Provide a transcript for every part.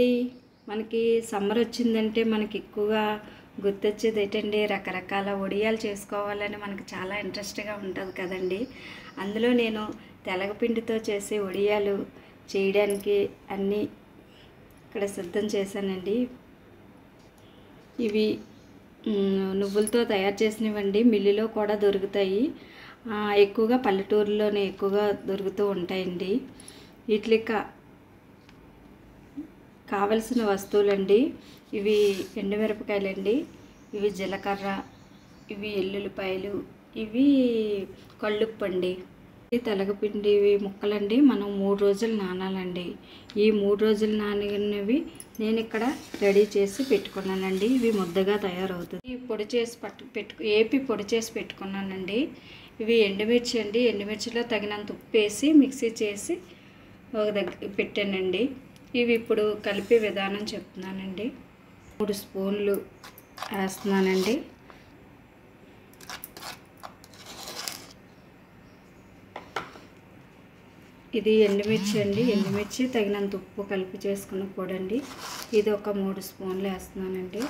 అండి. మనకి సమ్మర్ వచ్చిందంటే మనకి ఎక్కువగా గుర్తొచ్చేది ఏంటండి, రకరకాల వడియాలు చేసుకోవాలని మనకి చాలా ఇంట్రెస్ట్గా ఉంటుంది కదండి. అందులో నేను తెలగపిండితో చేసే వడియాలు చేయడానికి అన్నీ ఇక్కడ సిద్ధం చేశానండి. ఇవి నువ్వులతో తయారు చేసినవండి. మిల్లులో కూడా దొరుకుతాయి. ఎక్కువగా పల్లెటూరులోనే ఎక్కువగా దొరుకుతూ ఉంటాయండి. వీటికి కావలసిన వస్తువులండి, ఇవి ఎండుమిరపకాయలండి, ఇవి జీలకర్ర, ఇవి ఎల్లుల్లిపాయలు, ఇవి కళ్ళుప్పు అండి. ఈ తెలగపిండి ముక్కలండి మనం 3 రోజులు నానాలండి. ఈ 3 రోజులు నానినవి నేను ఇక్కడ రెడీ చేసి పెట్టుకున్నానండి. ఇవి ముద్దగా తయారవుతుంది. ఈ పొడి చేసి ఏపి పొడి చేసి పెట్టుకున్నానండి. ఇవి ఎండుమిర్చి అండి. ఎండుమిర్చిలో తగినంత ఉప్పు వేసి మిక్సీ చేసి ఒక దగ్గర పెట్టానండి. ఇవి ఇప్పుడు కలిపే విధానం చెప్తున్నానండి. 3 స్పూన్లు వేస్తున్నానండి. ఇది ఎండుమిర్చి అండి. ఎండుమిర్చి తగినంత ఉప్పు కలిపి చేసుకున్న పొడి అండి. ఇది ఒక 3 స్పూన్లు వేస్తున్నానండి.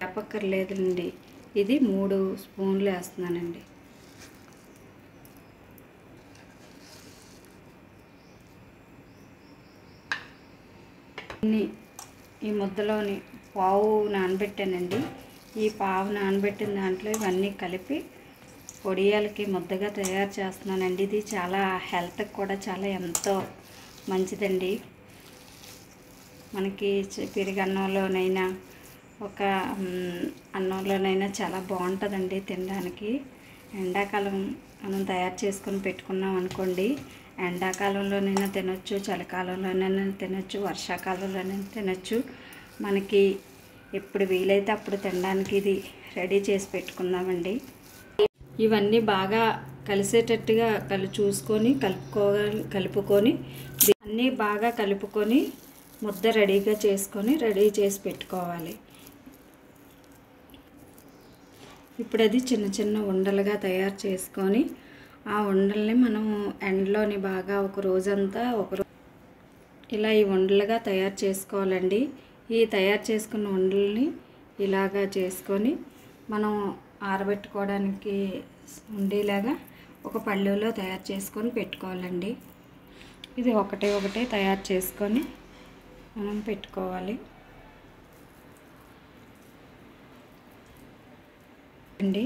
వేపక్కర్లేదండి. ఇది 3 స్పూన్లు వేస్తున్నానండి. ఈ ముద్దలోని పావు నానబెట్టానండి. ఈ పావు నానబెట్టిన దాంట్లో ఇవన్నీ కలిపి పొడియాలకి ముద్దగా తయారు చేస్తున్నానండి. ఇది చాలా హెల్త్కి కూడా చాలా ఎంతో మంచిదండి. మనకి పెరుగన్నంలోనైనా ఒక అన్నంలోనైనా చాలా బాగుంటుందండి తినడానికి. ఎండాకాలం మనం తయారు చేసుకొని పెట్టుకున్నాం అనుకోండి, ఎండాకాలంలోనైనా తినొచ్చు, చలికాలంలోనైనా తినొచ్చు, వర్షాకాలంలోనైనా తినొచ్చు. మనకి ఎప్పుడు వీలైతే అప్పుడు తినడానికి ఇది రెడీ చేసి పెట్టుకుందామండి. ఇవన్నీ బాగా కలిసేటట్టుగా చూసుకొని కలుపుకొని అన్నీ బాగా కలుపుకొని ముద్ద రెడీగా చేసుకొని రెడీ చేసి పెట్టుకోవాలి. ఇప్పుడు అది చిన్న చిన్న ఉండలుగా తయారు చేసుకొని ఆ ఉండల్ని మనం ఎండలోని బాగా ఒక రోజంతా ఇలా ఈ ఉండలుగా తయారు చేసుకోవాలండి. ఈ తయారు చేసుకున్న ఉండల్ని ఇలాగా చేసుకొని మనం ఆరబెట్టుకోవడానికి ఉండేలాగా ఒక పళ్ళులో తయారు చేసుకొని పెట్టుకోవాలండి. ఇది ఒకటే తయారు చేసుకొని మనం పెట్టుకోవాలి అండి.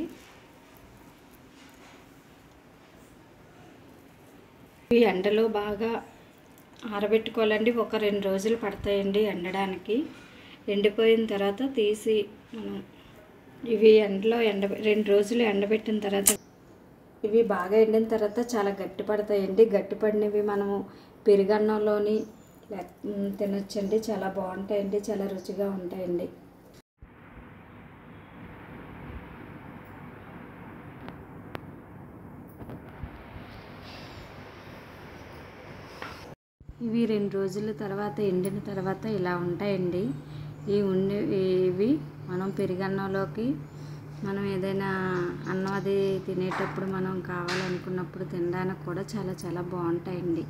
ఈ ఎండలో బాగా ఆరబెట్టుకోవాలండి. ఒక 2 రోజులు పడతాయండి ఎండడానికి. ఎండిపోయిన తర్వాత తీసి మనం ఇవి ఎండలో 2 రోజులు ఎండబెట్టిన తర్వాత ఇవి బాగా ఎండిన తర్వాత చాలా గట్టిపడతాయండి. గట్టిపడినవి మనము పెరుగన్నంలోని తినొచ్చండి. చాలా బాగుంటాయండి, చాలా రుచిగా ఉంటాయండి. ఇవి 2 రోజుల తర్వాత ఎండిన తర్వాత ఇలా ఉంటాయండి. ఇవి మనం పెరుగన్నంలోకి మనం ఏదైనా అన్నం అది తినేటప్పుడు మనం కావాలనుకున్నప్పుడు తినడానికి కూడా చాలా చాలా బాగుంటాయండి.